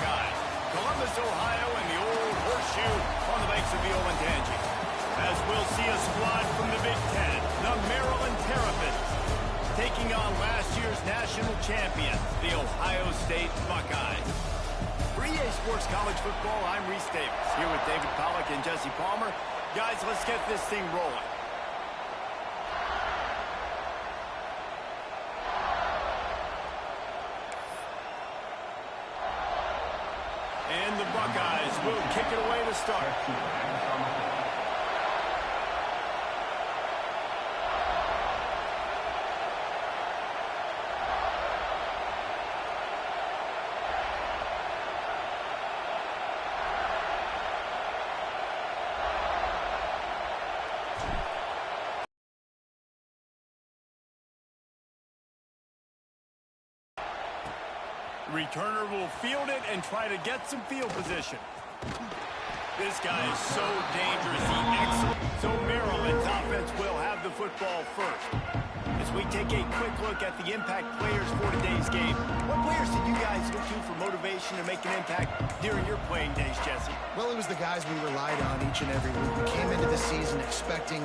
Buckeyes. Columbus, Ohio, and the old horseshoe on the banks of the Olentangy. As we'll see a squad from the Big Ten, the Maryland Terrapins, taking on last year's national champion, the Ohio State Buckeyes. For EA Sports College Football, I'm Reese Davis, here with David Pollack and Jesse Palmer. Guys, let's get this thing rolling. And the Buckeyes will kick it away to start. Returner will field it and try to get some field position. This guy is so dangerous. He excellent. So Maryland's offense will have the football first. As we take a quick look at the impact players for today's game, what players did you guys look to for motivation to make an impact during your playing days, Jesse? Well, it was the guys we relied on each and every week. We came into the season expecting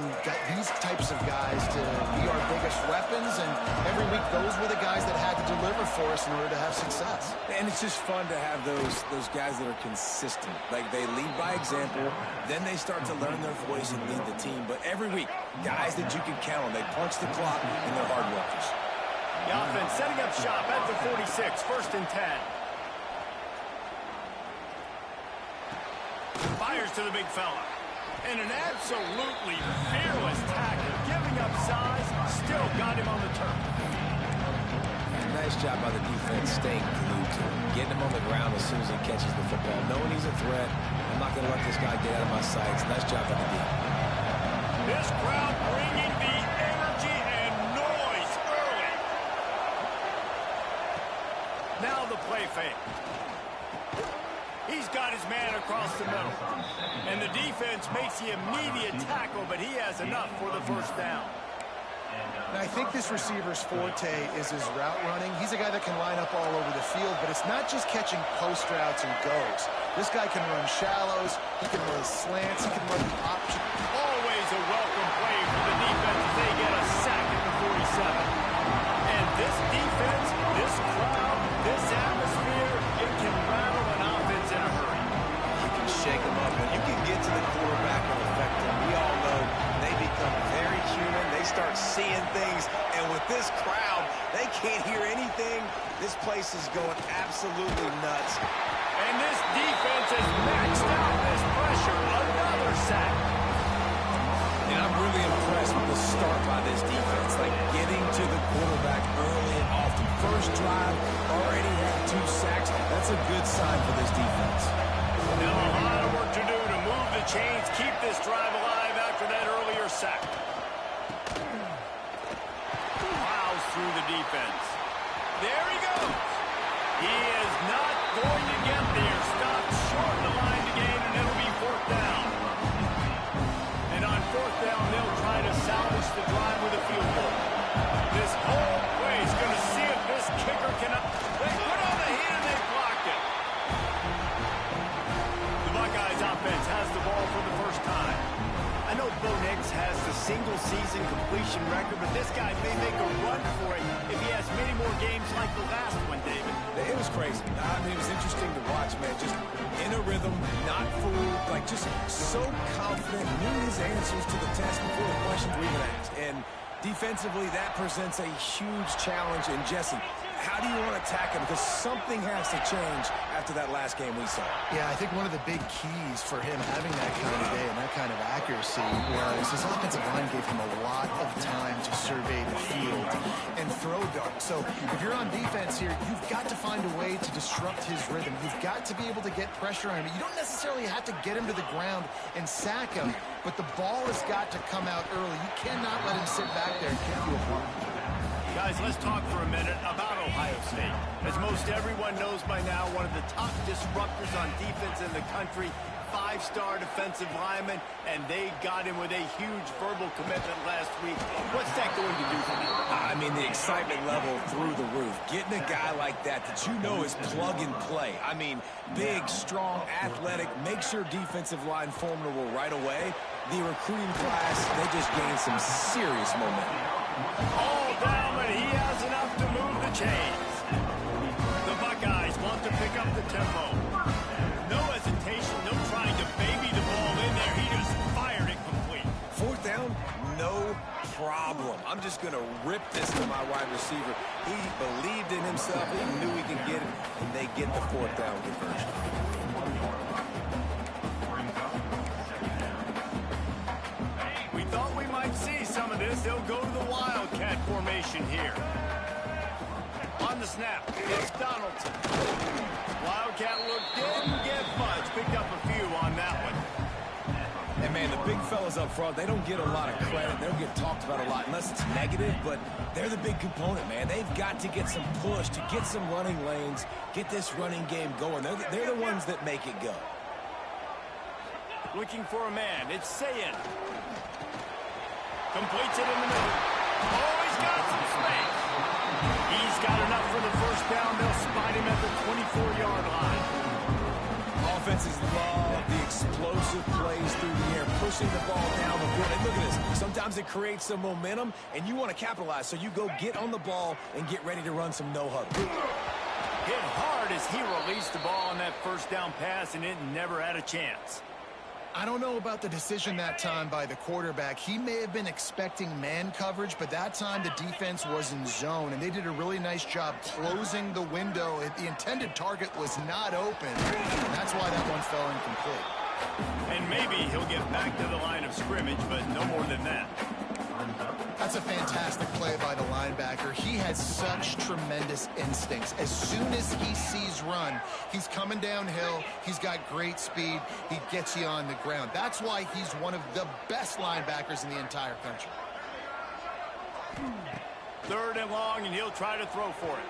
these types of guys to be our biggest weapons, and every week those were the guys that had to deliver for us in order to have success. And it's just fun to have those guys that are consistent. Like, they lead by example, then they start to learn their voice and lead the team. But every week, guys that you can count on, they punch the clock, and they're hard workers. The offense setting up shop at the 46, 1st and 10. Fires to the big fella. And an absolutely fearless tackle, giving up size, still got him on the turf. Nice job by the defense staying glued to him, getting him on the ground as soon as he catches the football, knowing he's a threat. I'm not going to let this guy get out of my sights. Nice job by the defense. This crowd bringing the energy and noise early. Now the play fake. He's got his man across the middle. And the defense makes the immediate tackle, but he has enough for the first down. And I think this receiver's forte is his route running. He's a guy that can line up all over the field, but it's not just catching post routes and goes. This guy can run shallows, he can run slants, he can run the option. Always a welcome play for the defense as they get a sack at the 47. And this defense, this crowd, this atmosphere, it can rattle an offense in a hurry. You can shake them up, and you can get to the quarterback and affect them. We all know they become very human. They start seeing things, and with this crowd, they can't hear anything. This place is going absolutely nuts. And this defense has maxed out this pressure. Another sack. And I'm really impressed with the start by this defense, like getting to the quarterback early and often. First drive, already had 2 sacks. That's a good sign for this defense. Now a lot of work to do to move the chains, keep this drive alive after that earlier sack. Plows through the defense. There he goes. He is not going to get there. Stopped short of the line to gain, and it'll be 4th down. And on 4th down, they'll try to salvage the drive with a field goal. This whole play is going to see if this kicker can... They put on the heat and they blocked it. The Buckeyes offense has the ball for the first time. I know Bo Nix has the single-season completion record, but this guy may make a run for it if he has many more games like the last one, David. It was crazy. I mean, it was interesting to watch, man. Just in a rhythm, not fooled, like just so confident, knew his answers to the test before the questions were even asked. And defensively, that presents a huge challenge. And Jesse, how do you want to attack him? Because something has to change after that last game we saw. Yeah, I think one of the big keys for him having that kind of day and that kind of accuracy was his offensive line gave him a lot of time to survey the field and throw dart. So if you're on defense here, you've got to find a way to disrupt his rhythm. You've got to be able to get pressure on him. You don't necessarily have to get him to the ground and sack him, but the ball has got to come out early. You cannot let him sit back there and kick you apart. Guys, let's talk for a minute about Ohio State. As most everyone knows by now, one of the top disruptors on defense in the country. 5-star defensive lineman, and they got him with a huge verbal commitment last week. What's that going to do for him? I mean, the excitement level through the roof. Getting a guy like that you know is plug and play. I mean, big, strong, athletic, makes your defensive line formidable right away. The recruiting class, they just gained some serious momentum. All down, but he has enough to move the chains. The Buckeyes want to pick up the tempo. No hesitation, no trying to baby the ball in there. He just fired it complete. 4th down, no problem. I'm just going to rip this to my wide receiver. He believed in himself. He knew he could get it, and they get the 4th down conversion. We thought we might see some of this. They'll go to the Wildcat formation here. On the snap, it's Donaldson. Wildcat look didn't get much. Picked up a few on that one. And, man, the big fellas up front, they don't get a lot of credit. They don't get talked about a lot unless it's negative, but they're the big component, man. They've got to get some push, to get some running lanes, get this running game going. They're the ones that make it go. Looking for a man. It's Sayin. Completes it in the middle. Oh, he's got some space. He's got enough for the 1st down. They'll spot him at the 24-yard line. Offenses love the explosive plays through the air, pushing the ball down the field. And look at this. Sometimes it creates some momentum, and you want to capitalize. So you go get on the ball and get ready to run some no-huddle. Hit hard as he released the ball on that 1st down pass, and it never had a chance. I don't know about the decision that time by the quarterback. He may have been expecting man coverage, but that time the defense was in zone, and they did a really nice job closing the window. The intended target was not open. That's why that one fell incomplete. And maybe he'll get back to the line of scrimmage, but no more than that. That's a fantastic play by the linebacker. He has such tremendous instincts. As soon as he sees run, he's coming downhill. He's got great speed. He gets you on the ground. That's why he's one of the best linebackers in the entire country. 3rd and long, and he'll try to throw for it.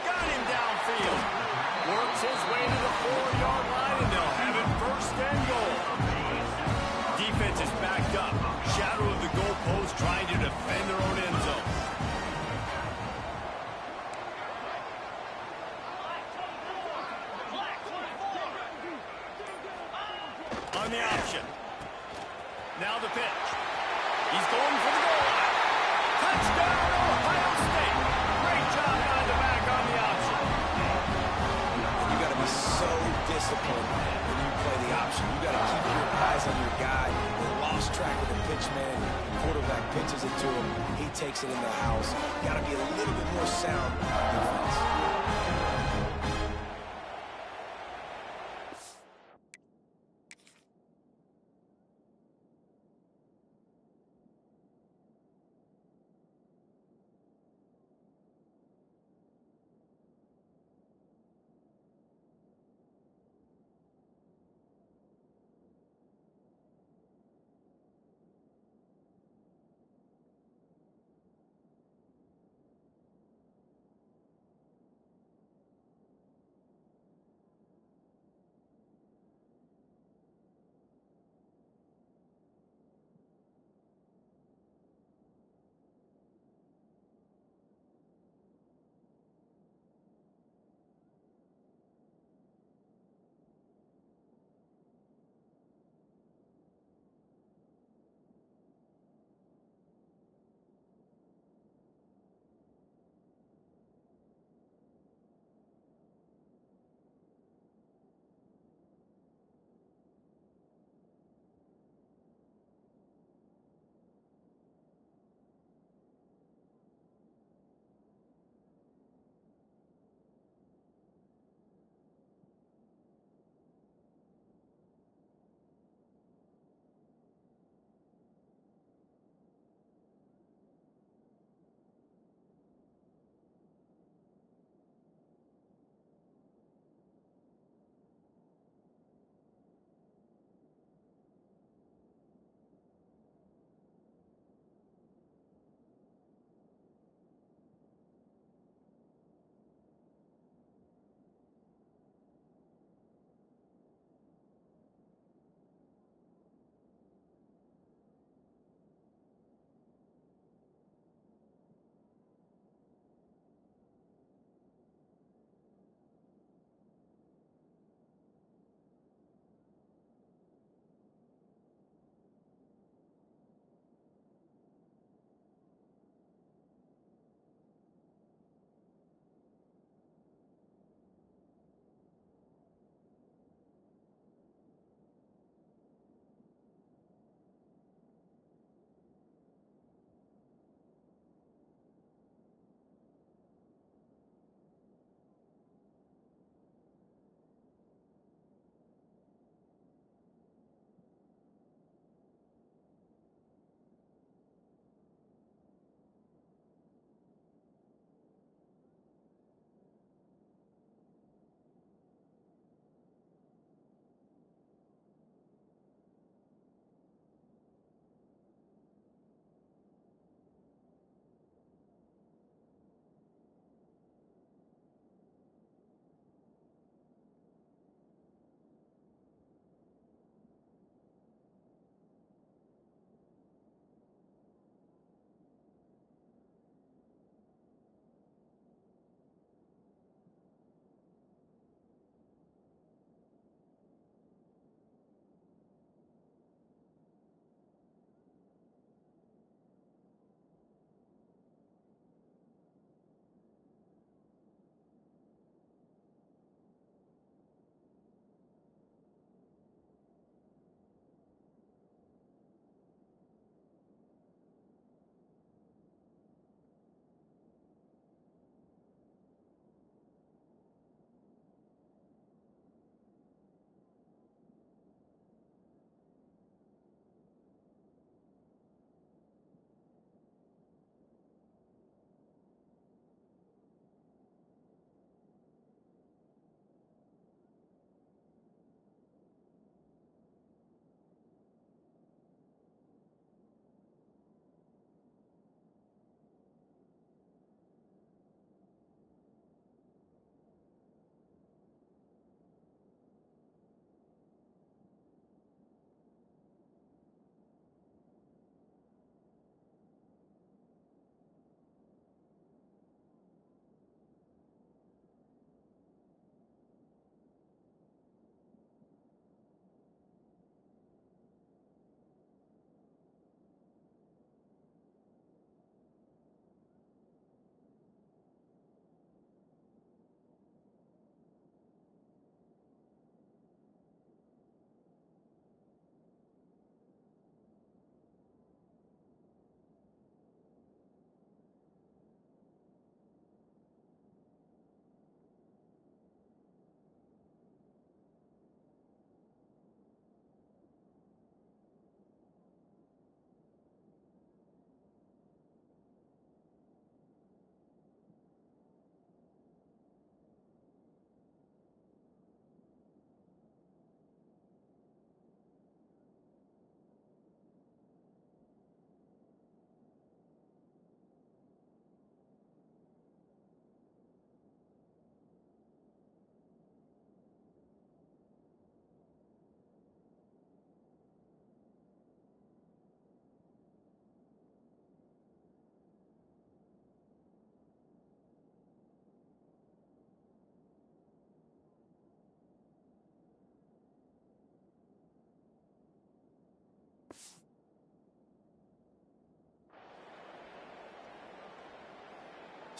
Got him downfield. Works his way to the 4-yard line, and they'll have it 1st and goal. Defense is backed up. Shadow of the goalpost, trying to defend their own end zone. On the option. Now the pitch. He's going for the goal line. Touchdown, Ohio State. Great job on the back on the option. You got to be so disciplined when you play the option. You got to keep your eyes on your guy. They lost track of the pitch, man. The quarterback pitches it to him. He takes it in the house. Got to be a little bit more sound on defense.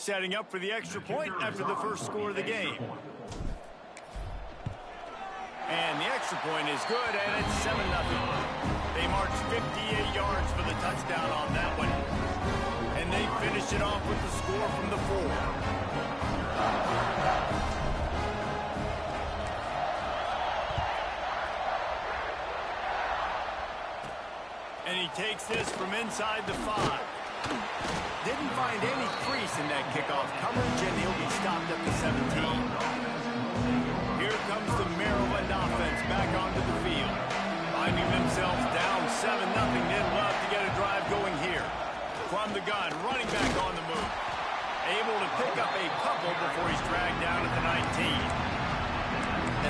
setting up for the extra point after the first score of the game. And the extra point is good, and it's 7-0. They marched 58 yards for the touchdown on that one. And they finished it off with the score from the 4. And he takes this from inside the 5. Didn't find any crease in that kickoff coverage, and he'll be stopped at the 17. Here comes the Maryland offense back onto the field. Finding themselves down 7-0, they'd love to get a drive going here. From the gun, running back on the move. Able to pick up a couple before he's dragged down at the 19.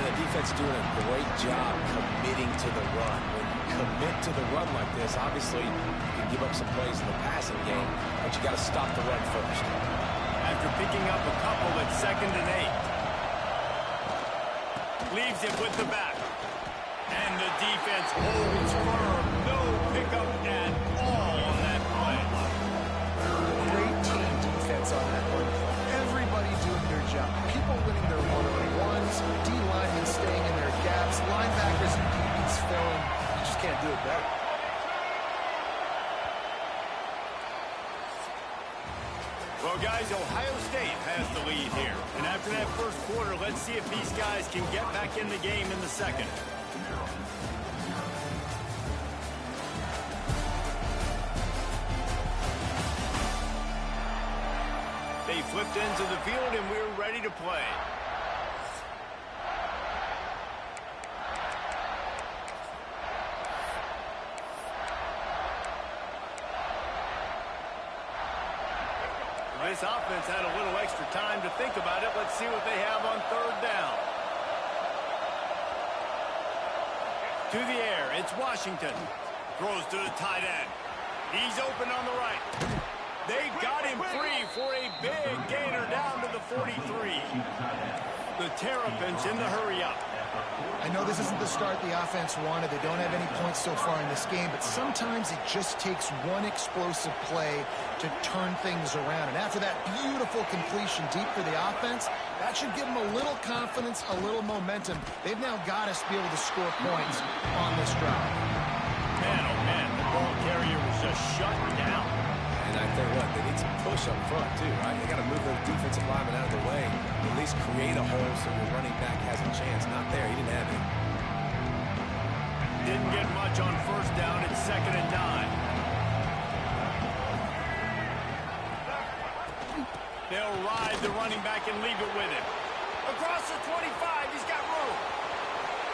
And the defense doing a great job committing to the run. When you commit to the run like this, obviously you can give up some plays in the passing game, but you got to stop the run first. After picking up a couple at 2nd and 8. Leaves it with the back. And the defense holds firm. No pickup at all on that play. Great team defense on that one. Everybody doing their job. People winning their one-on-ones, D-linemen staying in their gaps, linebackers and DBs filling. You just can't do it better. Well, guys, Ohio State has the lead here. And after that first quarter, let's see if these guys can get back in the game in the second. They flipped into the field, and we're ready to play. This offense had a little extra time to think about it. Let's see what they have on 3rd down. To the air, it's Washington. Throws to the tight end. He's open on the right. They got him free for a big gainer down to the 43. The Terrapins in the hurry-up. I know this isn't the start the offense wanted. They don't have any points so far in this game, but sometimes it just takes one explosive play to turn things around. And after that beautiful completion deep for the offense, that should give them a little confidence, a little momentum. They've now got to be able to score points on this drive. Man, oh man, the ball carrier was just shut down. And I tell you what, they need some push up front too, right? They got to move those defensive linemen out of the way, at least create a hole so your running back has a chance. Not there, he didn't have it. Didn't get much on 1st down. It's 2nd and 9. They'll ride the running back and leave it with him. Across the 25, he's got room.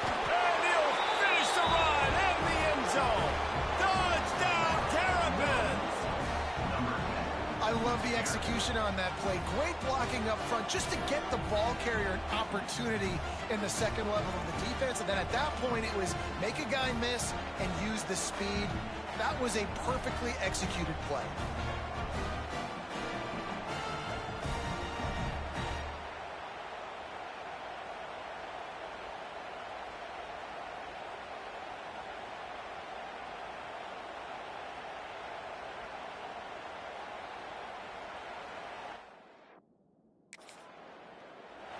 And he'll finish the run in the end zone. Touchdown, Terrapins! I love the execution on that play. Great blocking up front just to get the ball carrier an opportunity in the second level of the defense. And then at that point, it was make a guy miss and use the speed. That was a perfectly executed play.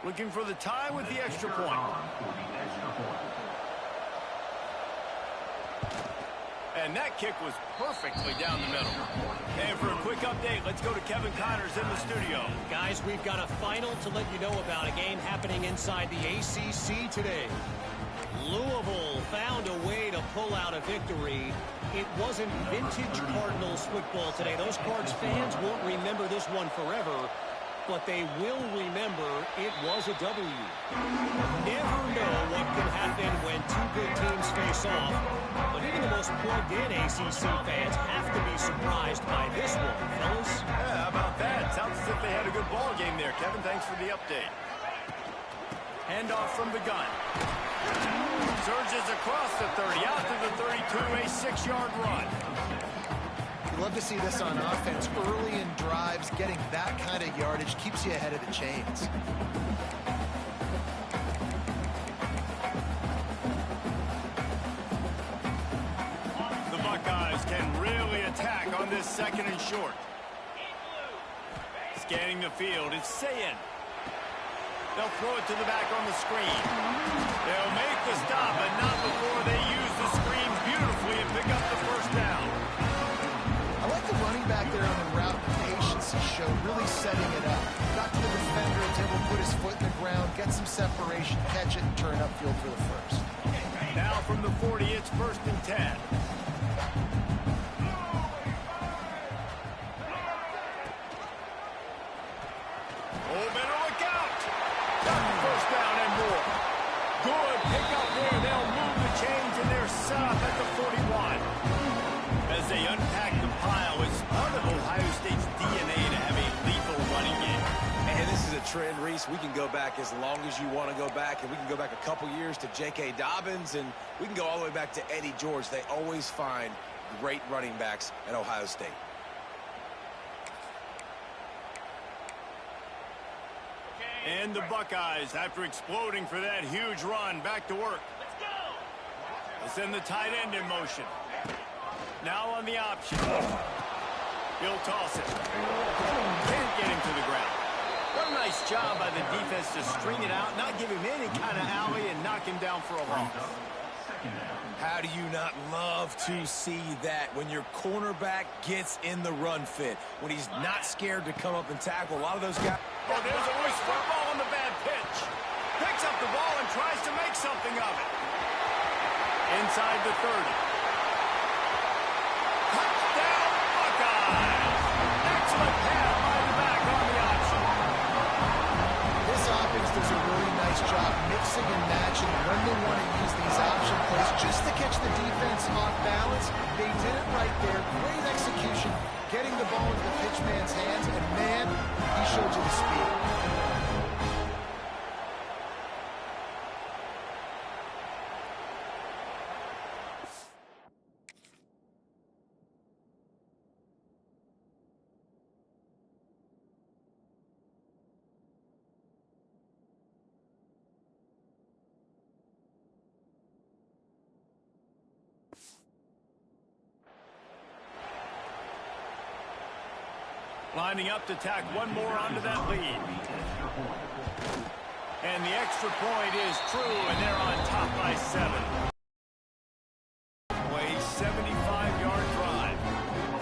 Looking for the tie with the extra point. And that kick was perfectly down the middle. And for a quick update, let's go to Kevin Connors in the studio. Guys, we've got a final to let you know about, a game happening inside the ACC today. Louisville found a way to pull out a victory. It wasn't vintage Cardinals football today. Those Cards fans won't remember this one forever, but they will remember it was a W. Never know what can happen when two good teams face off, but even the most plugged-in ACC fans have to be surprised by this one, fellas. Yeah, how about that? Sounds as if they had a good ball game there. Kevin, thanks for the update. Handoff from the gun. Surges across the 30, out to the 32, a 6-yard run. Love to see this on offense. Early in drives, getting that kind of yardage keeps you ahead of the chains. The Buckeyes can really attack on this 2nd and short. Scanning the field, it's Sayin. They'll throw it to the back on the screen. They'll make the stop, but not before they use the screen beautifully and pick up the first down. I like the running back there on the route patience he showed, really setting it up. Got to the defender, was able to put his foot in the ground, get some separation, catch it, and turn upfield for the first. Now from the 40, it's 1st and 10. Oh, better look out. Got the first down and more. Good pickup there. They'll move the chains, and they're set up at the 41. As they unpack the pile, it's part of Ohio State's DNA to have a lethal running game. And this is a trend, Reese. We can go back as long as you want to go back, and we can go back a couple years to J.K. Dobbins, and we can go all the way back to Eddie George. They always find great running backs at Ohio State. And the Buckeyes, after exploding for that huge run, back to work. Let's go! They send the tight end in motion. Now on the option. He'll toss it. Can't get him to the ground. What a nice job by the defense to string it out, not give him any kind of alley, and knock him down for a loss. How do you not love to see that when your cornerback gets in the run fit, when he's not scared to come up and tackle? A lot of those guys... Oh, there's a loose football on the bad pitch. Picks up the ball and tries to make something of it. Inside the 30. Touchdown, Buckeyes! Excellent pass by the back on the option. This offense does a really nice job mixing and matching when they want to use these option plays just to catch the defense off balance. They did it right there. Great execution, getting the ball into the pitchman's hands, and man, he showed you the speed. Lining up to tack one more onto that lead. And the extra point is true, and they're on top by 7. A 75-yard drive.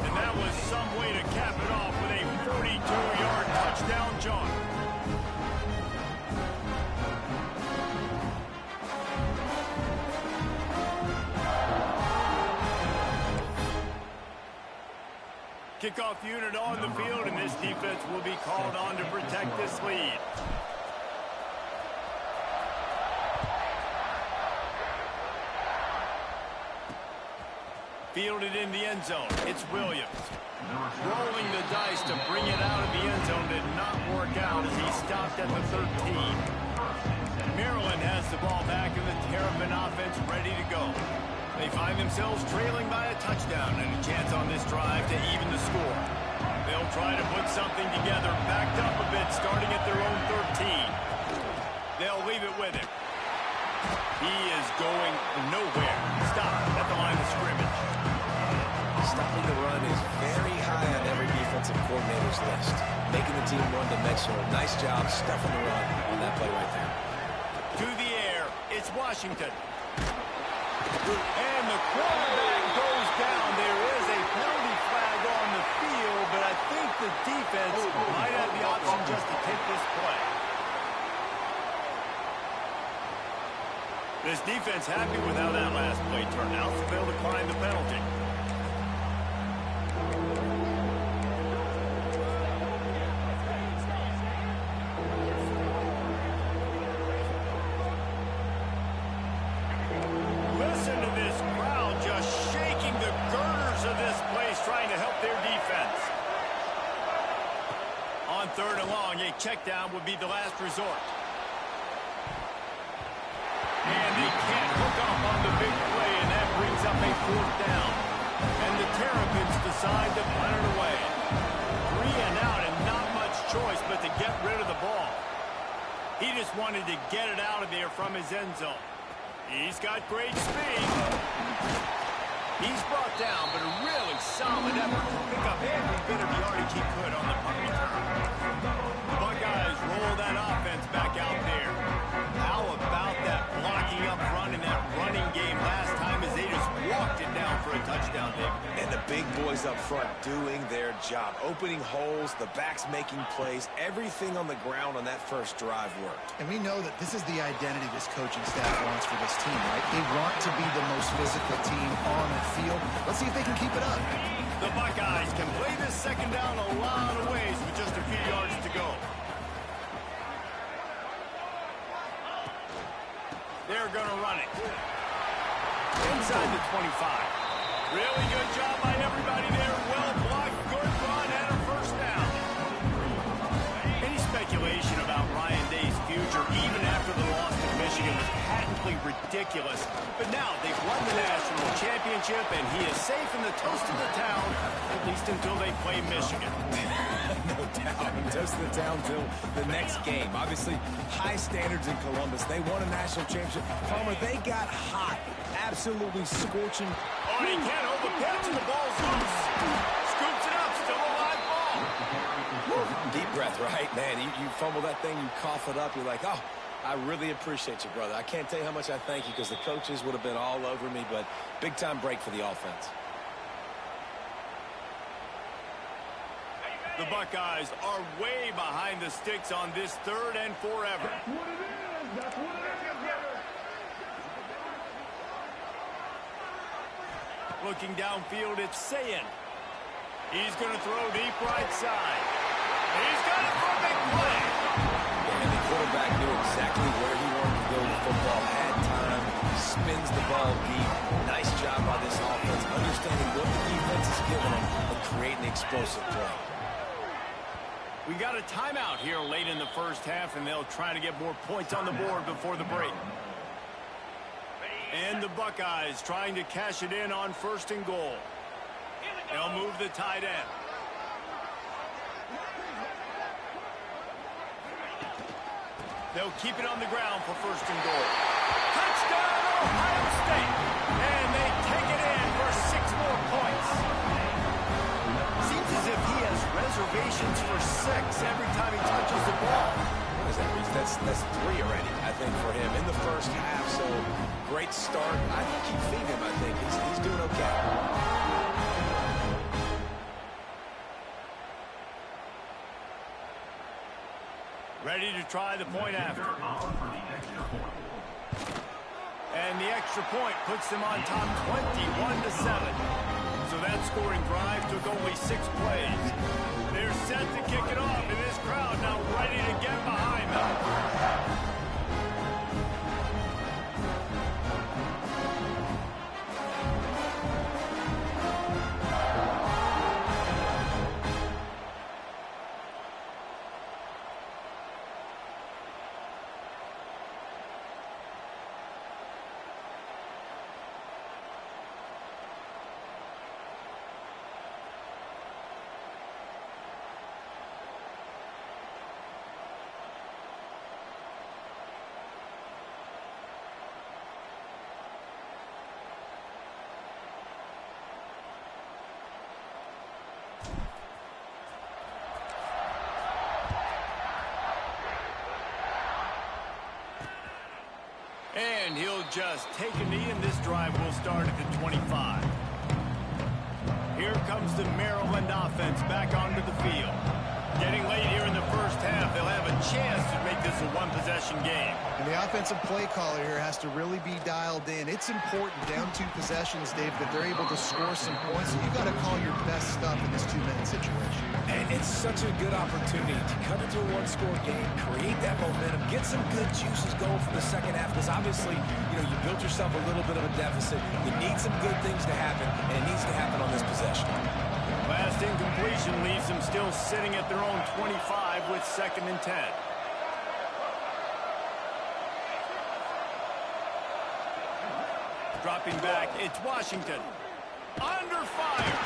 And that was some way to cap it off with a 42-yard touchdown jaunt. Kickoff unit on the field, and this defense will be called on to protect this lead. Fielded in the end zone. It's Williams. Rolling the dice to bring it out of the end zone did not work out as he stopped at the 13. Maryland has the ball back, and the Terrapin offense ready to go. They find themselves trailing by a touchdown and a chance on this drive to even the score. They'll try to put something together, backed up a bit, starting at their own 13. They'll leave it with him. He is going nowhere. Stop at the line of scrimmage. Stopping the run is very high on every defensive coordinator's list. Making the team one-dimensional. Nice job stuffing the run on that play right there. To the air, it's Washington. And the quarterback goes down. There is a penalty flag on the field, but I think the defense might have the option just to take this play. This defense happy with how that last play turned out, so they'll decline the penalty. Listen to this crowd just shaking the girders of this place, trying to help their defense. On 3rd and long, a check down would be the last resort. And they can't hook up on the big play, and that brings up a 4th down. And the Terrapins decide to punt it away. 3 and out, and not much choice but to get rid of the ball. He just wanted to get it out of there from his end zone. He's got great speed. He's brought down, but a really solid effort to pick up every bit of yardage he could on the punt return. guys up front doing their job, opening holes, the backs making plays, everything on the ground on that first drive worked. And we know that this is the identity this coaching staff wants for this team, right? They want to be the most physical team on the field. Let's see if they can keep it up. The Buckeyes can play this second down a lot of ways with just a few yards to go. They're going to run it. Inside the 25. Really good job by everybody there. Well blocked, good run, and a first down. Any speculation about Ryan Day's future, even after the loss to Michigan, was patently ridiculous. But now they've won the national championship, and he is safe in the toast of the town, at least until they play Michigan. No doubt. Toast of the town till the next game. Obviously, high standards in Columbus. They won a national championship. Palmer, they got hot. Absolutely scorching. Oh, he can't hold the pitch, and the ball's loose. Scoops it up, still a live ball. Woo. Deep breath, right? Man, you fumble that thing, you cough it up, you're like, oh, I really appreciate you, brother. I can't tell you how much I thank you because the coaches would have been all over me, but big-time break for the offense. The Buckeyes are way behind the sticks on this third and forever. That's what it is, brother. Looking downfield, it's Sayin. He's going to throw deep right side. He's got it for a big play. And the quarterback knew exactly where he wanted to go with the football. Had time, spins the ball deep. Nice job by this offense, understanding what the defense is giving them and creating explosive play. We got a timeout here late in the first half, and they'll try to get more points on the board before the break. And the Buckeyes trying to cash it in on first and goal. They'll move the tight end. They'll keep it on the ground for first and goal. Touchdown, Ohio State! And they take it in for 6 more points. Seems as if he has reservations for 6 every time he touches the ball. What does that mean? That's 3 already, I think, for him in the first half. So great start. I keep feeding him, I think. He's doing okay. Ready to try the point after. And the extra point puts them on top 21-7. So that scoring drive took only 6 plays. They're set to kick it off, and this crowd now ready to get behind them. And he'll just take a knee, and this drive will start at the 25. Here comes the Maryland offense back onto the field. Getting late here in the first half, they'll have a chance to make this a one-possession game. And the offensive play caller here has to really be dialed in. It's important down 2 possessions, Dave, that they're able to score some points. So you got to call your best stuff in this 2-minute situation. And it's such a good opportunity to come into a one-score game, create that momentum, get some good juices going for the second half. Because obviously, you built yourself a little bit of a deficit. You need some good things to happen, and it needs to happen on this possession. Last incompletion leaves them still sitting at their own 25 with 2nd and 10. Dropping back, it's Washington. Under fire.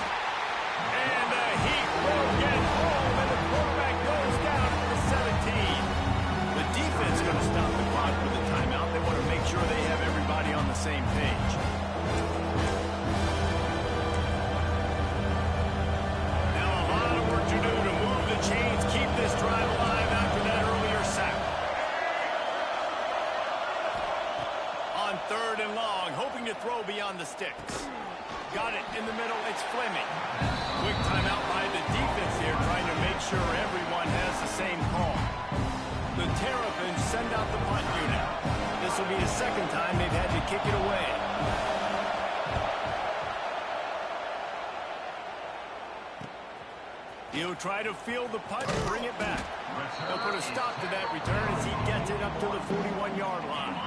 And the Heat will get home, and the quarterback goes down to the 17. The defense is going to stop the clock with a timeout. They want to make sure they have everybody on the same page. Now a lot of work to do to move the chains, keep this drive alive after that earlier sack. On On 3rd and long, hoping to throw beyond the sticks. Got it in the middle, it's Fleming. Quick timeout by the defense here, trying to make sure everyone has the same call. The Terrapins send out the punt unit. This will be the second time they've had to kick it away. He'll try to field the punt and bring it back. They'll put a stop to that return as he gets it up to the 41-yard line.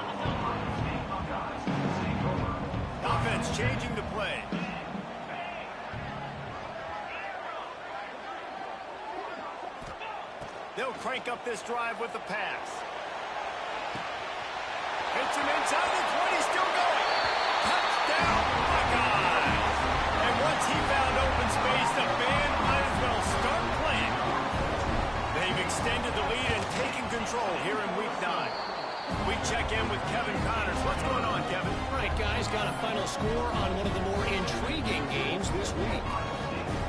Offense changing the play. They'll crank up this drive with the pass. Hits him inside the 20, still going. Touchdown, Buckeyes! And once he found open space, the band might as well start playing. They've extended the lead and taken control here in Week 9. We check in with Kevin Connors. What's going on, Kevin? All right, guys, got a final score on one of the more intriguing games this week.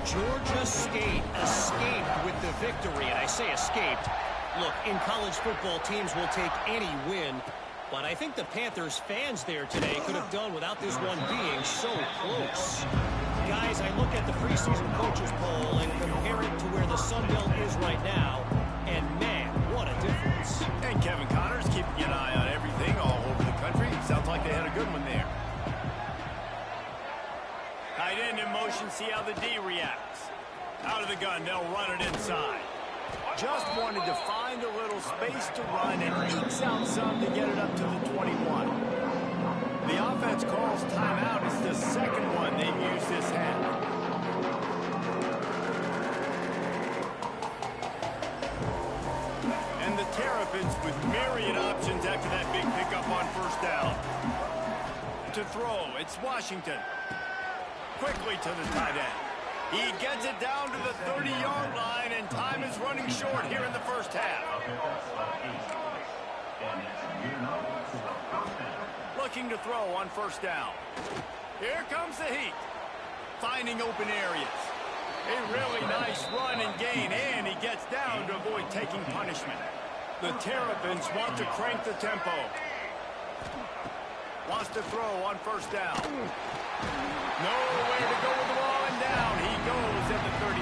Georgia State escaped with the victory, and I say escaped. Look, in college football, teams will take any win, but I think the Panthers fans there today could have done without this one being so close. Guys, I look at the preseason coaches poll and compare it to where the Sun Belt is right now, and man, what a difference. And Kevin Connors keeping an eye on everything all over the country. Sounds like they had a good one there. Tight end in motion, see how the D reacts. Out of the gun, they'll run it inside. Just wanted to find a little space to run and ekes out some to get it up to the 21. The offense calls timeout. It's the second one they've used this half. And the Terrapins with myriad options after that big pickup on 1st down. To throw, it's Washington. Quickly to the tight end. He gets it down to the 30-yard line, and time is running short here in the first half. Looking to throw on 1st down. Here comes the heat. Finding open areas. A really nice run and gain, and he gets down to avoid taking punishment. The Terrapins want to crank the tempo. Wants to throw on 1st down. Nowhere to go with the ball, and down he goes at the 39.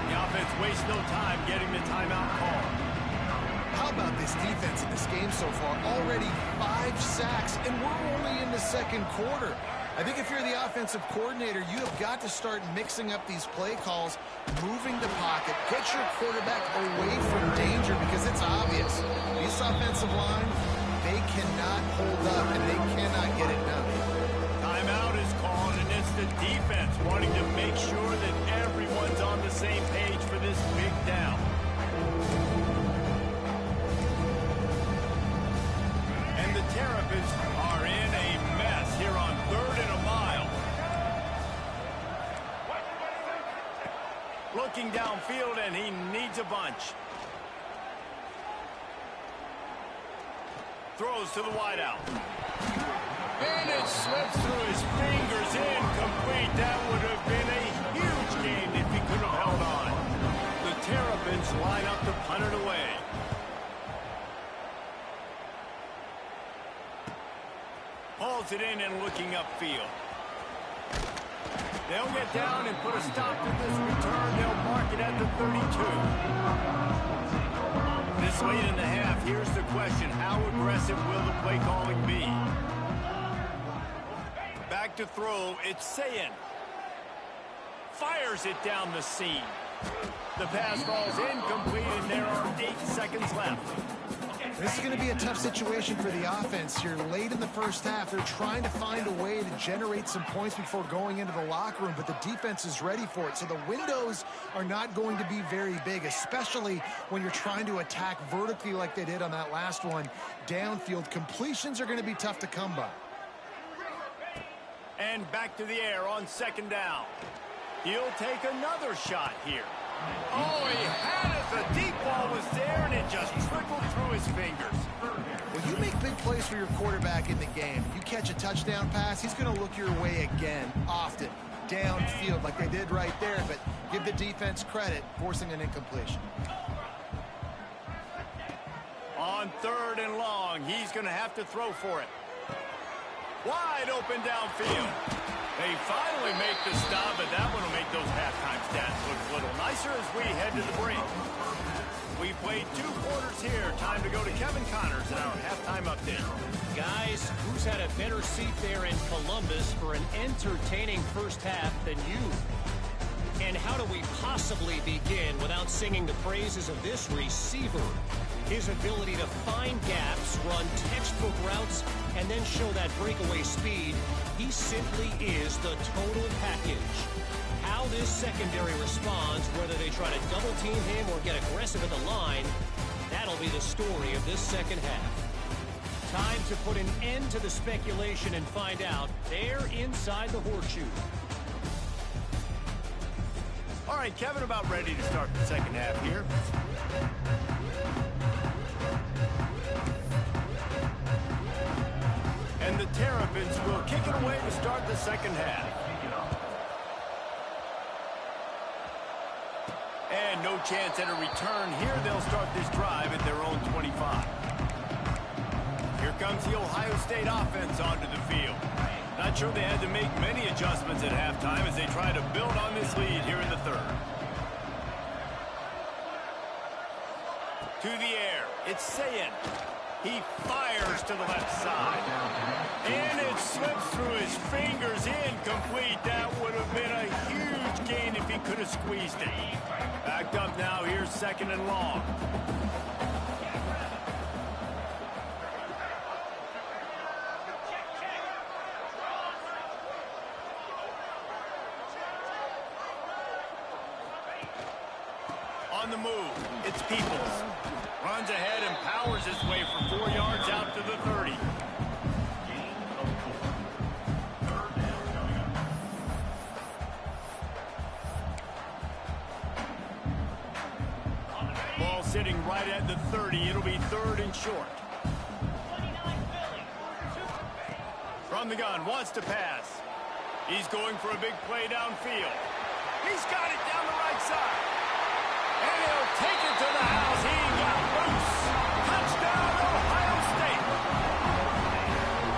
The offense wastes no time getting the timeout call. How about this defense in this game so far? Already 5 sacks, and we're only in the 2nd quarter. I think if you're the offensive coordinator, you have got to start mixing up these play calls, moving the pocket, get your quarterback away from danger, because it's obvious. This offensive line, they cannot hold up, and they cannot get it done. Timeout is called, and it's the defense wanting to make sure that everyone's on the same page for this big down. And the Terrapins are in a mess here on 3rd and a mile. Looking downfield, and he needs a bunch. Throws to the wideout. And it slips through his fingers, incomplete. That would have been a huge gain if he could have held on. The Terrapins line up to punt it away. Hauls it in and looking upfield. They'll get down and put a stop to this return. They'll mark it at the 32. This late in the half, here's the question. How aggressive will the play calling be? Back to throw, it's Sayin. Fires it down the seam. The pass falls incomplete, and there are 8 seconds left. This is going to be a tough situation for the offense here. Late in the first half, they're trying to find a way to generate some points before going into the locker room, but the defense is ready for it. So the windows are not going to be very big, especially when you're trying to attack vertically like they did on that last one. Downfield completions are going to be tough to come by. And back to the air on 2nd down. He'll take another shot here. Oh, he had it. The deep ball was there, and it just trickled through his fingers. When you make big plays for your quarterback in the game, you catch a touchdown pass, he's going to look your way again, often, downfield like they did right there, but give the defense credit, forcing an incompletion. On 3rd and long, he's going to have to throw for it. Wide open downfield. They finally make the stop, but that one will make those halftime stats look a little nicer as we head to the break. We played 2 quarters here. Time to go to Kevin Connors in our halftime update. Guys, who's had a better seat there in Columbus for an entertaining first half than you? And how do we possibly begin without singing the praises of this receiver? His ability to find gaps, run textbook routes, and then show that breakaway speed. He simply is the total package. How this secondary responds, whether they try to double team him or get aggressive at the line, that'll be the story of this second half. Time to put an end to the speculation and find out. They're inside the horseshoe. All right, Kevin, about ready to start the second half here. And the Terrapins will kick it away to start the second half. And no chance at a return here. They'll start this drive at their own 25. Here comes the Ohio State offense onto the field. Not sure they had to make many adjustments at halftime as they try to build on this lead here in the third. To the air, it's Sayin. He fires to the left side. And it slips through his fingers, incomplete. That would have been a huge gain if he could have squeezed it. Backed up now, here's 2nd and long. On the move, it's Peoples. Runs ahead and powers his way for 4 yards out to the 30. Ball sitting right at the 30. It'll be 3rd and short. From the gun, wants to pass. He's going for a big play downfield. He's got it down the right side. And he'll take it to the house. He got loose. Touchdown, Ohio State.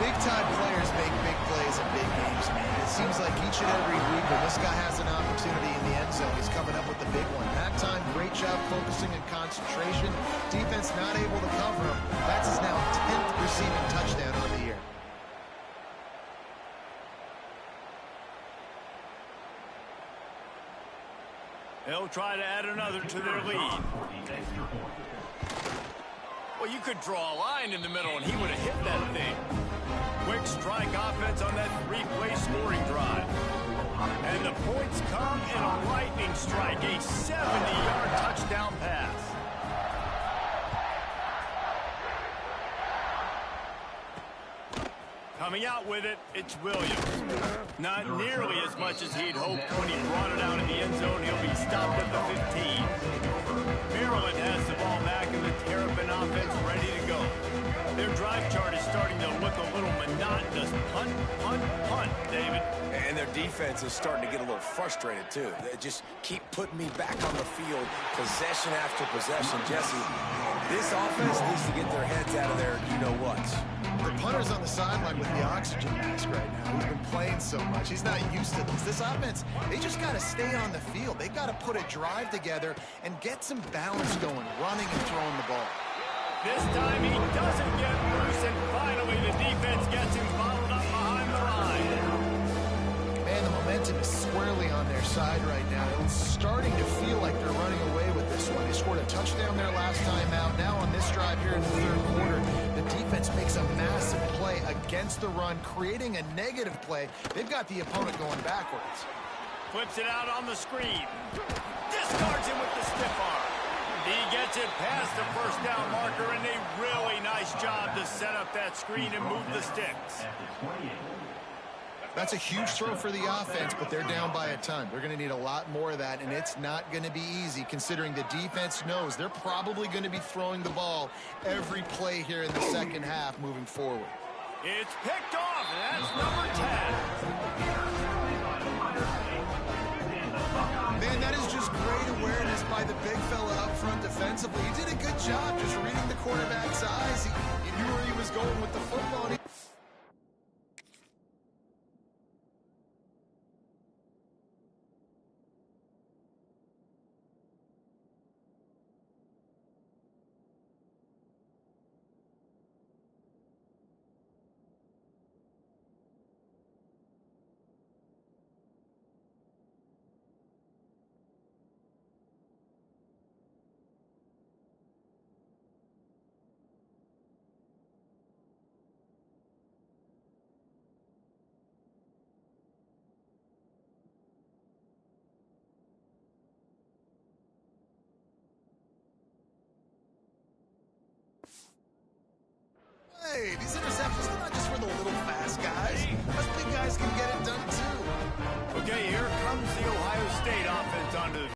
Big-time players make big plays in big games, man. It seems like each and every week when this guy has an opportunity in the end zone, he's coming up with the big one. That time, great job focusing and concentration. Defense not able to cover him. That's his now 10th receiving touchdown on the year. They'll try to add another to their lead. Well, you could draw a line in the middle, and he would have hit that thing. Quick strike offense on that 3-play scoring drive. And the points come in a lightning strike, a 70-yard touchdown pass. Coming out with it, it's Williams. Not nearly as much as he'd hoped when he brought it out in the end zone. He'll be stopped at the 15. Maryland has the ball back, and the Terrapin offense ready to go. Their drive chart is starting to look a little monotonous. Punt, punt, punt, David. And their defense is starting to get a little frustrated, too. They just keep putting me back on the field, possession after possession. Jesse, this offense needs to get their heads out of their you-know-whats. The punter's on the sideline with the oxygen mask right now. He's been playing so much. He's not used to this. This offense, they just got to stay on the field. They got to put a drive together and get some balance going, running and throwing the ball. This time he doesn't get loose, and finally the defense gets him bottled up behind the line. Man, the momentum is squarely on their side right now. It's starting to feel like they're running away with this one. They scored a touchdown there last time out. Now on this drive here in the third quarter, the defense makes a massive play against the run, creating a negative play. They've got the opponent going backwards. Flips it out on the screen. Discards him with the stiff arm. He gets it past the first down marker, and a really nice job to set up that screen and move the sticks. That's a huge throw for the offense, but they're down by a ton. They're going to need a lot more of that, and it's not going to be easy considering the defense knows they're probably going to be throwing the ball every play here in the second half moving forward. It's picked off, and that's number 10. Man, that is just great awareness by the big fella up front defensively. He did a good job just reading the quarterback's eyes. He knew where he was going with the football. It's not just for the little fast guys. Us big guys can get it done too. Okay, here comes the Ohio State offense onto the...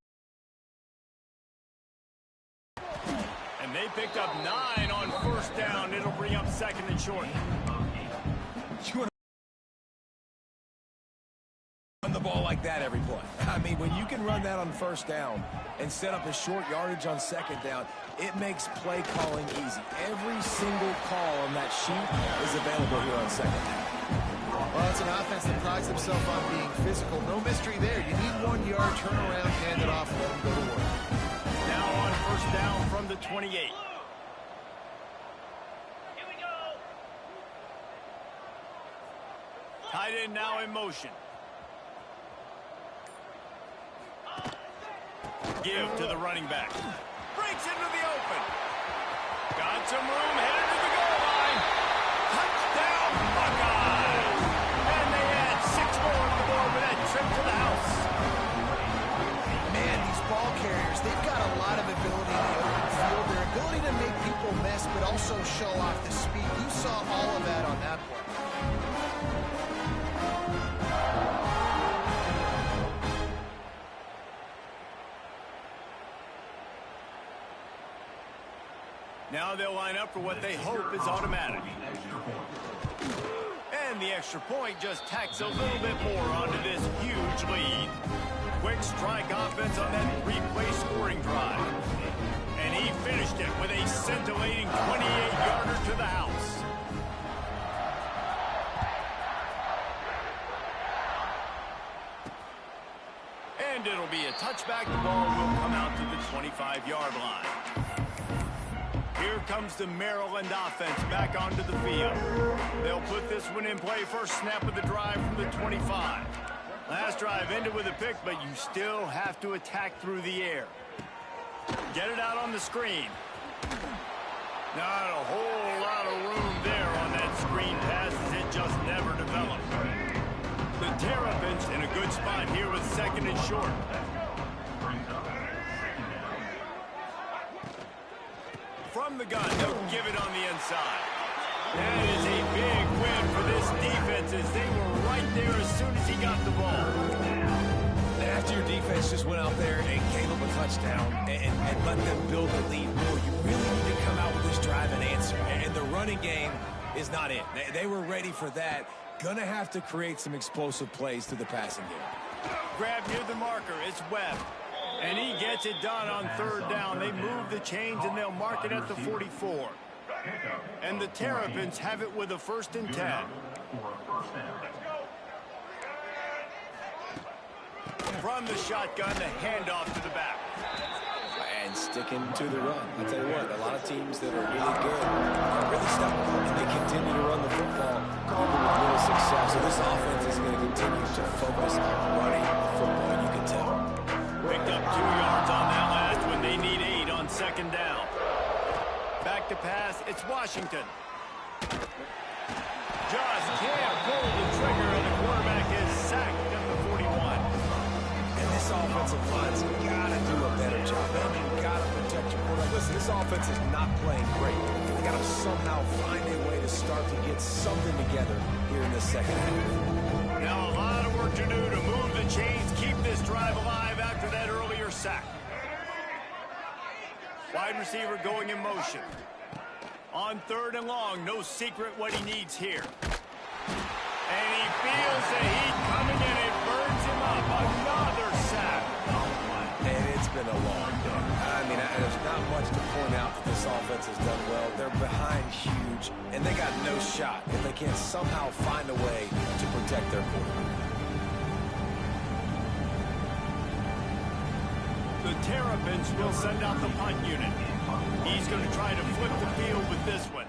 And they picked up 9 on first down. It'll bring up second and short. Run the ball like that every play. I mean, when you can run that on first down and set up a short yardage on second down, it makes play calling easy. Every single call on that sheet is available here on second down. Well, it's an offense that prides themselves on being physical. No mystery there. You need 1 yard, turn around, hand it off, let them go to work. Now on first down from the 28. Here we go. Tight end now in motion. Give to the running back. Breaks into the open. Got some room, headed to the goal line. Touchdown, Buckeyes! And they add 6 more on the board with that trip to the house. Man, these ball carriers, they've got a lot of ability in the open field. Their ability to make people miss, but also show off the speed. You saw all of that on that play. Now they'll line up for what they hope is automatic. And the extra point just tacks a little bit more onto this huge lead. Quick strike offense on that replay scoring drive. And he finished it with a scintillating 28-yarder to the house. And it'll be a touchback. The ball will come out to the 25-yard line. Here comes the Maryland offense back onto the field. They'll put this one in play first snap of the drive from the 25. Last drive ended with a pick, but you still have to attack through the air. Get it out on the screen. Not a whole lot of room there on that screen pass as it just never developed. The Terrapins in a good spot here with second and short. From the gun, they'll give it on the inside. That is a big win for this defense as they were right there as soon as he got the ball. And after your defense just went out there and gave up a touchdown and let them build the lead more, you really need to come out with this drive and answer. And the running game is not it. They were ready for that. Gonna have to create some explosive plays to the passing game. Grab near the marker. It's Webb. And he gets it done on third down. They move the chains, and they'll mark it at the 44. And the Terrapins have it with a 1st and 10. From the shotgun, the handoff to the back. And sticking to the run. I'll tell you what, a lot of teams that are really good are really stubborn, and they continue to run the football even with little success. So this offense is going to continue to focus on running the football, you can tell. Picked up 2 yards on that last one. They need 8 on second down. Back to pass. It's Washington. Just can't pull the trigger, and the quarterback is sacked at the 41. And this offensive line's got to do a better job. I mean, got to protect your quarterback. Listen, this offense is not playing great. They got to somehow find a way to start to get something together here in the second half. Now a lot of work to do to move the chains, keep this drive alive after that earlier sack. Wide receiver going in motion. On third and long, no secret what he needs here. And he feels the heat coming in. It burns him up. Another sack. And it's been a long day. I mean, there's not much to point out that this offense has done well. They're behind huge, and they got no shot if they can't somehow find a way to protect their quarterback. The Terrapins will send out the punt unit. He's going to try to flip the field with this one.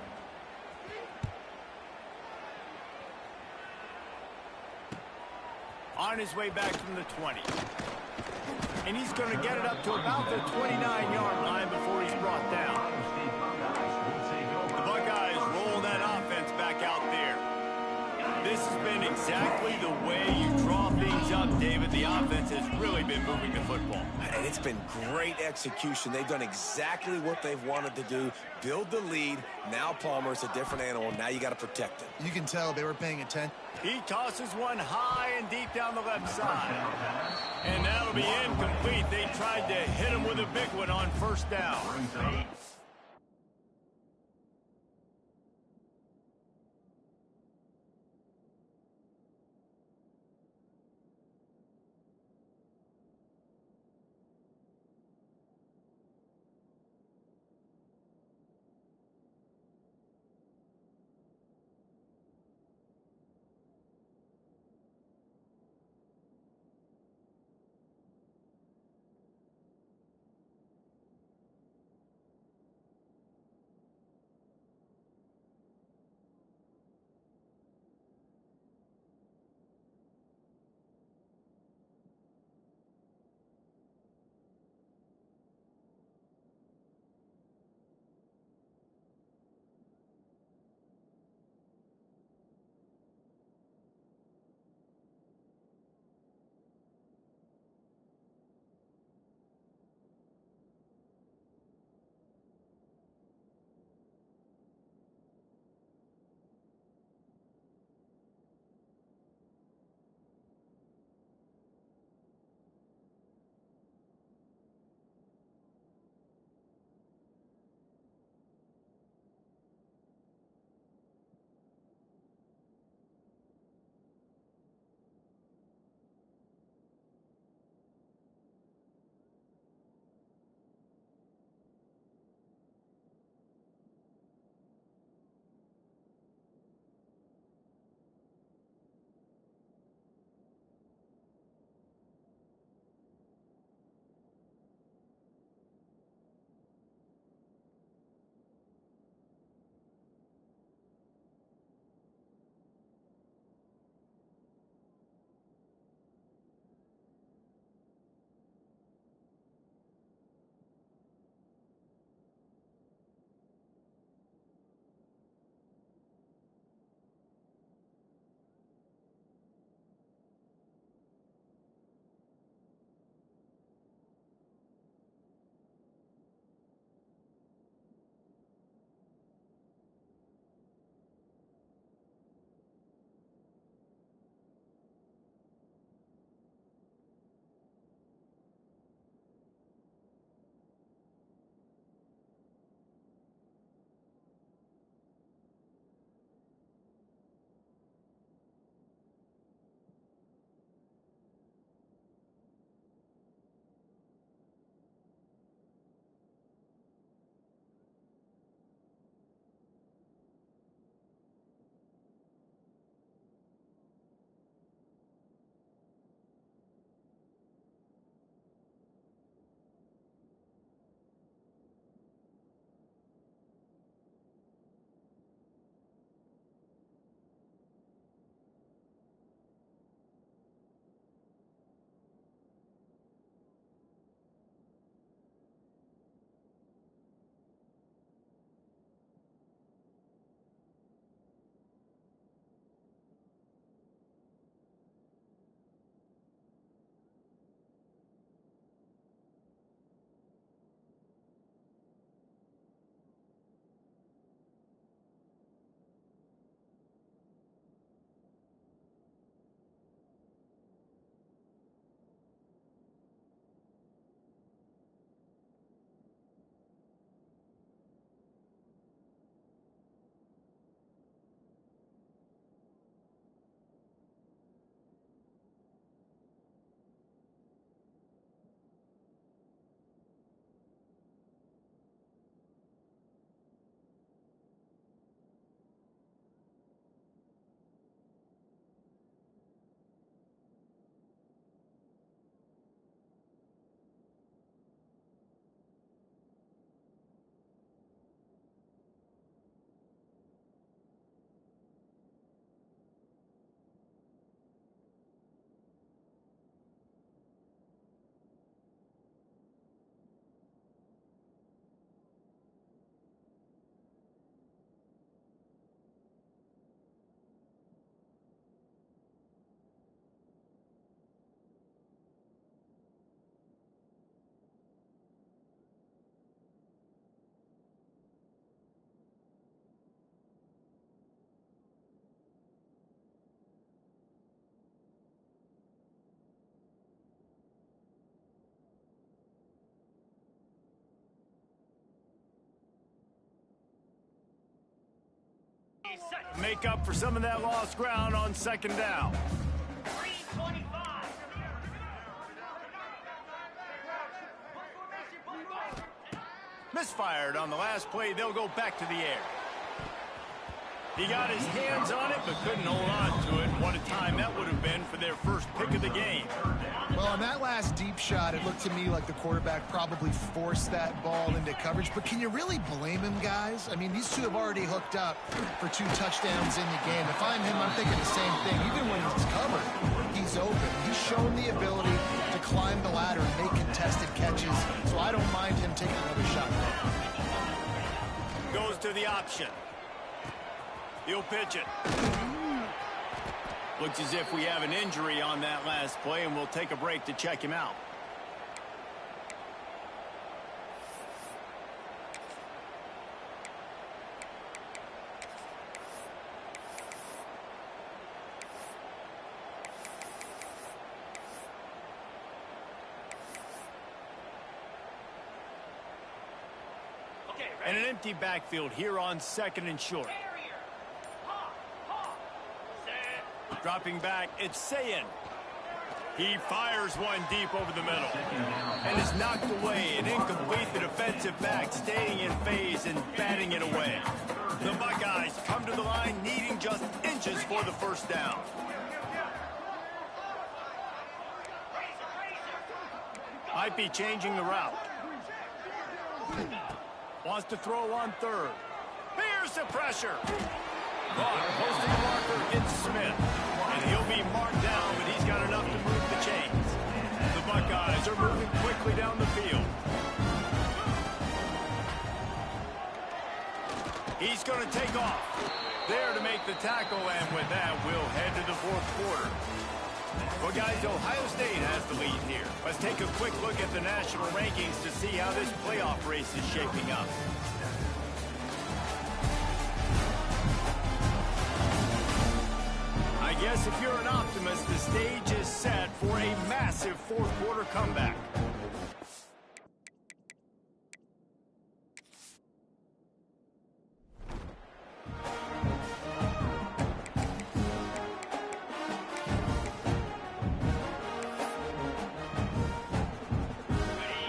On his way back from the 20. And he's going to get it up to about the 29-yard line before he's brought down. The Buckeyes roll that offense back out there. This has been exactly the way you draw things up, David. The offense has really been moving the football. And it's been great execution. They've done exactly what they've wanted to do. Build the lead. Now Palmer's a different animal. Now you got to protect him. You can tell they were paying attention. He tosses one high and deep down the left side. And that'll be incomplete. They tried to hit him with a big one on first down. Make up for some of that lost ground on second down. Misfired on the last play. They'll go back to the air. He got his hands on it, but couldn't hold on to it. What a time that would have been for their first pick of the game. Well, on that last deep shot, it looked to me like the quarterback probably forced that ball into coverage. But can you really blame him, guys? I mean, these two have already hooked up for 2 touchdowns in the game. If I'm him, I'm thinking the same thing. Even when he's covered, he's open. He's shown the ability to climb the ladder and make contested catches. So I don't mind him taking another shot there. Goes to the option. He'll pitch it. Looks as if we have an injury on that last play, and we'll take a break to check him out. And an empty backfield here on second and short. Dropping back, it's Sayin. He fires one deep over the middle. And is knocked away. An incomplete, the defensive back staying in phase and batting it away. The Buckeyes come to the line needing just inches for the first down. Might be changing the route. Wants to throw on third. Here's the pressure. Posting marker, it's Smith. And he'll be marked down, but he's got enough to move the chains. The Buckeyes are moving quickly down the field. He's going to take off. There to make the tackle, and with that, we'll head to the fourth quarter. Well, guys, Ohio State has the lead here. Let's take a quick look at the national rankings to see how this playoff race is shaping up. I guess if you're an optimist, the stage is set for a massive fourth quarter comeback.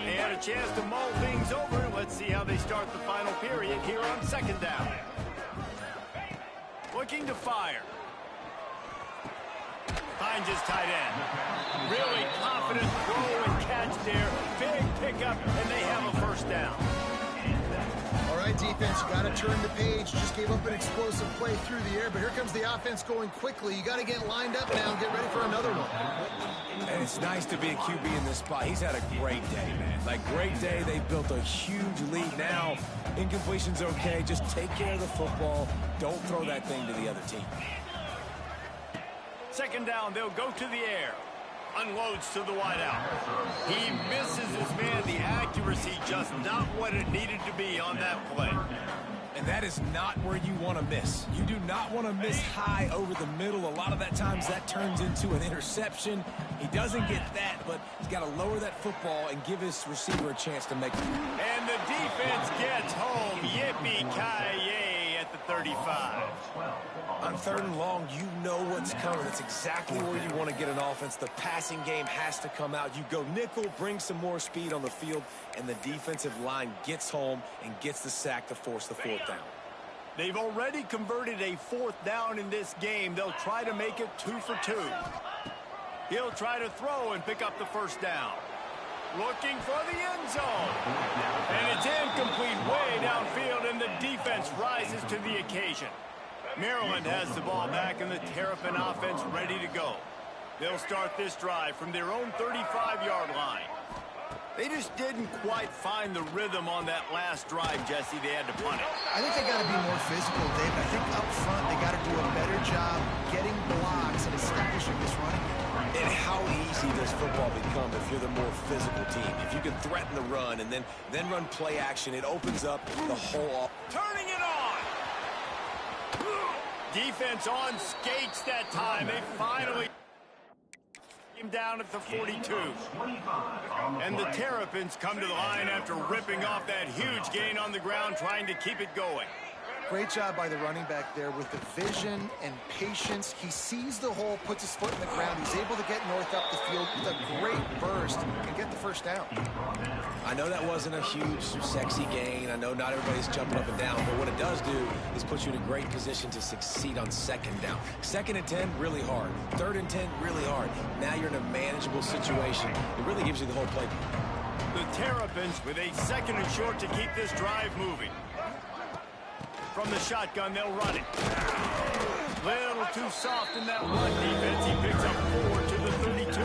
They had a chance to mull things over. Let's see how they start the final period here on second down. Looking to fire. Finds his tight end. Really confident throw and catch there. Big pickup, and they have a first down. All right, defense, you got to turn the page. Just gave up an explosive play through the air, but here comes the offense going quickly. You got to get lined up now and get ready for another one. And it's nice to be a QB in this spot. He's had a great day, man. Like, great day. They built a huge lead. Now, incompletion's okay. Just take care of the football. Don't throw that thing to the other team. Second down, they'll go to the air. Unloads to the wideout. He misses his man. The accuracy just not what it needed to be on that play. And that is not where you want to miss. You do not want to miss high over the middle. A lot of that times that turns into an interception. He doesn't get that, but he's got to lower that football and give his receiver a chance to make it. And the defense gets home. Yippee-ki-yay at the 35. On third and long, you know what's coming. That's exactly where you want to get an offense. The passing game has to come out. You go nickel, bring some more speed on the field, and the defensive line gets home and gets the sack to force the fourth down. They've already converted a fourth down in this game. They'll try to make it 2 for 2. He'll try to throw and pick up the first down. Looking for the end zone. And it's incomplete way downfield, and the defense rises to the occasion. Maryland has the ball back, and the Terrapin offense ready to go. They'll start this drive from their own 35-yard line. They just didn't quite find the rhythm on that last drive, Jesse. They had to punt it. I think they got to be more physical, Dave. I think up front they got to do a better job getting blocks and establishing this running game. And how easy does football become if you're the more physical team? If you can threaten the run and then run play action, it opens up the whole... Turning it on! Defense on skates that time. They finally him down at the 42. And the Terrapins come to the line after ripping off that huge gain on the ground, trying to keep it going. Great job by the running back there with the vision and patience. He sees the hole, puts his foot in the ground. He's able to get north up the field with a great burst and get the first down. I know that wasn't a huge, sexy gain. I know not everybody's jumping up and down, but what it does do is put you in a great position to succeed on second down. 2nd and 10, really hard. 3rd and 10, really hard. Now you're in a manageable situation. It really gives you the whole playbook. The Terrapins with a 2nd and short to keep this drive moving. From the shotgun, they'll run it. Little too soft in that run defense. He picks up 4 to the 32.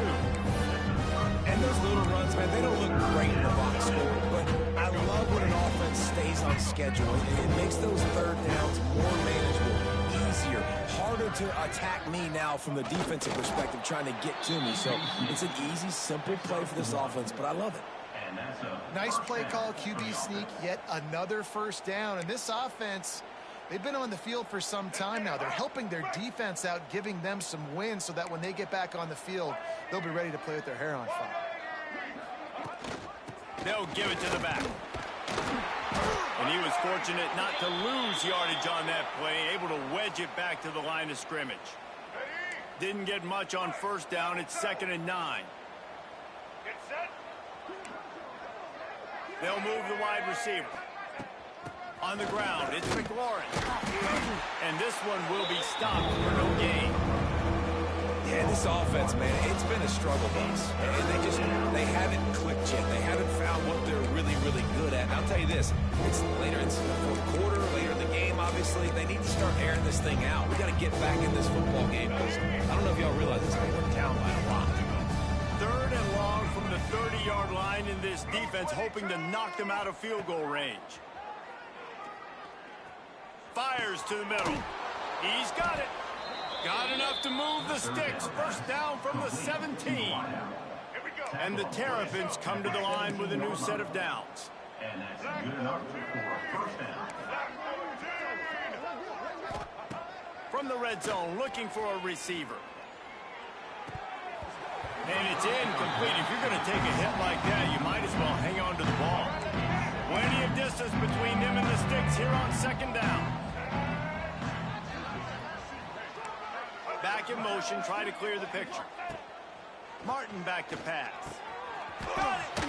And those little runs, man, they don't look great in the box score, but I love when an offense stays on schedule. It makes those 3rd downs more manageable, easier, harder to attack me now from the defensive perspective, trying to get to me. So it's an easy, simple play for this offense, but I love it. Nice play call, QB sneak, yet another first down. And this offense, they've been on the field for some time now. They're helping their defense out, giving them some wins so that when they get back on the field, they'll be ready to play with their hair on fire. They'll give it to the back. And he was fortunate not to lose yardage on that play, able to wedge it back to the line of scrimmage. Didn't get much on first down. It's 2nd and 9. Get set. They'll move the wide receiver. On the ground, it's McLaurin. And this one will be stopped for no gain. Yeah, this offense, man, it's been a struggle bus. And they haven't clicked yet. They haven't found what they're really, really good at. And I'll tell you this, it's later, it's the 4th quarter, later in the game, obviously. They need to start airing this thing out. We got to get back in this football game because I don't know if y'all realize this, but we're down by a lot. 3rd and long from the 30-yard line in this defense, hoping to knock them out of field goal range. Fires to the middle. He's got it. Got enough to move the sticks. First down from the 17. Here we go. And the Terrapins come to the line with a new set of downs. And that's good enough for a first down. From the red zone, looking for a receiver. And it's incomplete. If you're going to take a hit like that, you might as well hang on to the ball. Plenty of distance between them and the sticks here on 2nd down. Back in motion, try to clear the picture. Martin back to pass. Got it!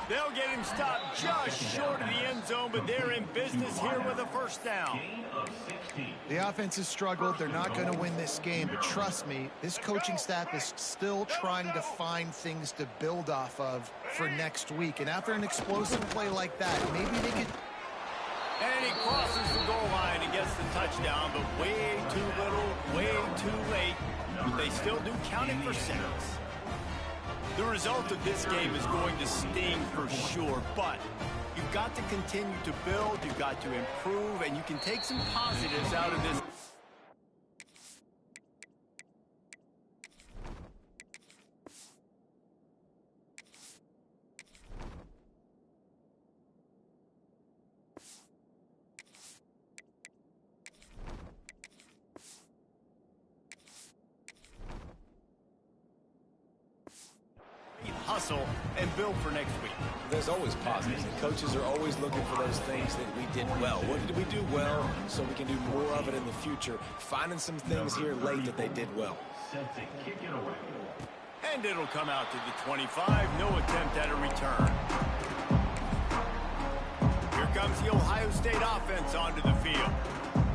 They'll get him stopped just short of the end zone, but they're in business here with a first down. The offense has struggled. They're not going to win this game, but trust me, this coaching staff is still trying to find things to build off of for next week. And after an explosive play like that, maybe they could... And he crosses the goal line and gets the touchdown, but way too little, way too late. But they still do count it for 6. The result of this game is going to sting for sure, but you've got to continue to build, you've got to improve, and you can take some positives out of this. Hustle and build for next week. There's always positives, and coaches are always looking for those things that we did well. What did we do well so we can do more of it in the future? Finding some things here late that they did well. And it'll come out to the 25. No attempt at a return. Here comes the Ohio State offense onto the field.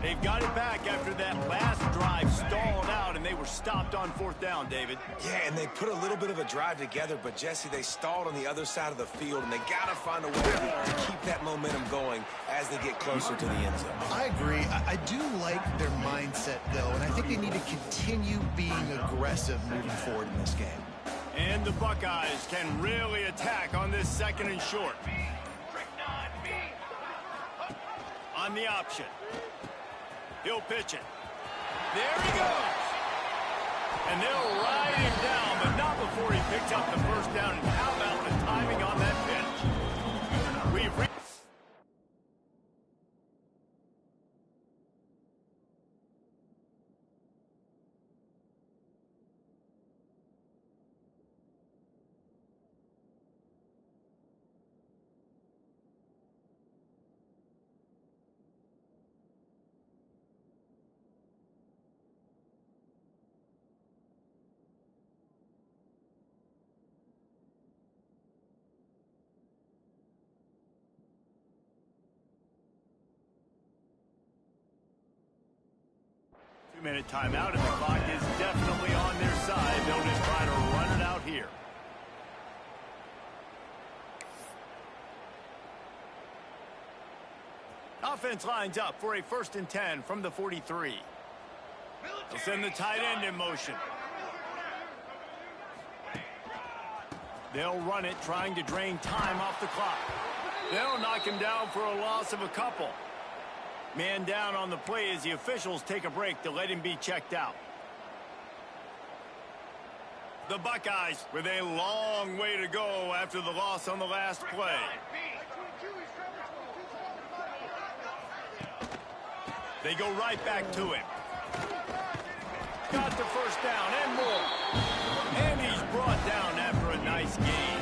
They've got it back after that last drive stalled out, and they were stopped on 4th down, David. Yeah, and they put a little bit of a drive together, but, Jesse, they stalled on the other side of the field, and they got to find a way to keep that momentum going as they get closer to the end zone. I agree. I do like their mindset, though, and I think they need to continue being aggressive moving forward in this game. And the Buckeyes can really attack on this 2nd and short. On the option. He'll pitch it. There he goes. And they'll ride him down, but not before he picks up the first down. And how about the timing on that pitch? We've reached... 2-minute timeout, and the clock is definitely on their side. They'll just try to run it out here. Offense lines up for a 1st and 10 from the 43. They'll send the tight end in motion. They'll run it, trying to drain time off the clock. They'll knock him down for a loss of a couple. Man down on the play as the officials take a break to let him be checked out. The Buckeyes with a long way to go after the loss on the last play. They go right back to him. Got the first down and more. And he's brought down after a nice gain.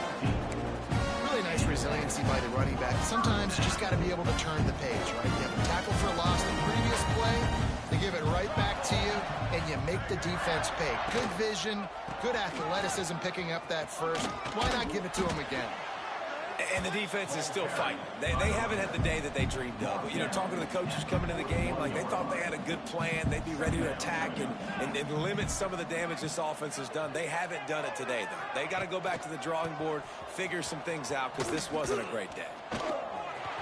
Really nice resiliency by the running back. Sometimes you just got to be able to turn the page, right? You have a tackle for a loss in the previous play. They give it right back to you, and you make the defense pay. Good vision, good athleticism picking up that first. Why not give it to them again? And the defense is still fighting. They haven't had the day that they dreamed of. But, you know, talking to the coaches coming in the game, like they thought they had a good plan. They'd be ready to attack and limit some of the damage this offense has done. They haven't done it today, though. They got to go back to the drawing board, figure some things out, because this wasn't a great day.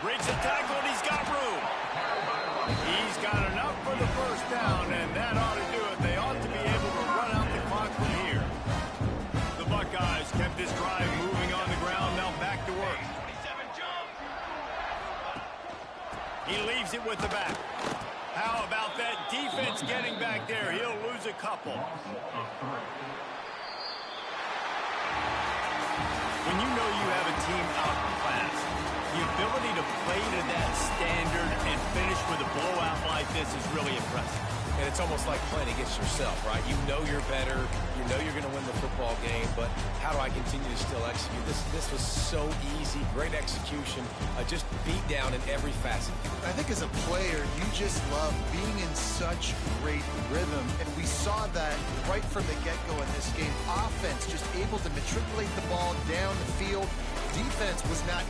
Breaks a tackle, and he's got room. He's got enough for the first down, and that ought to do it. They ought to be able to run out the clock from here. The Buckeyes kept this drive moving on the ground. Now back to work. He leaves it with the back. How about that defense getting back there? He'll lose a couple. When you know you have a team outclassed, the ability to play to that standard and finish with a blowout like this is really impressive. And it's almost like playing against yourself, right? You know you're better. You know you're going to win the football game, but how do I continue to still execute? This was so easy. Great execution. Just beat down in every facet. I think as a player, you just love being in such great rhythm. And we saw that right from the get-go in this game. Offense just able to matriculate the ball down the field. Defense was not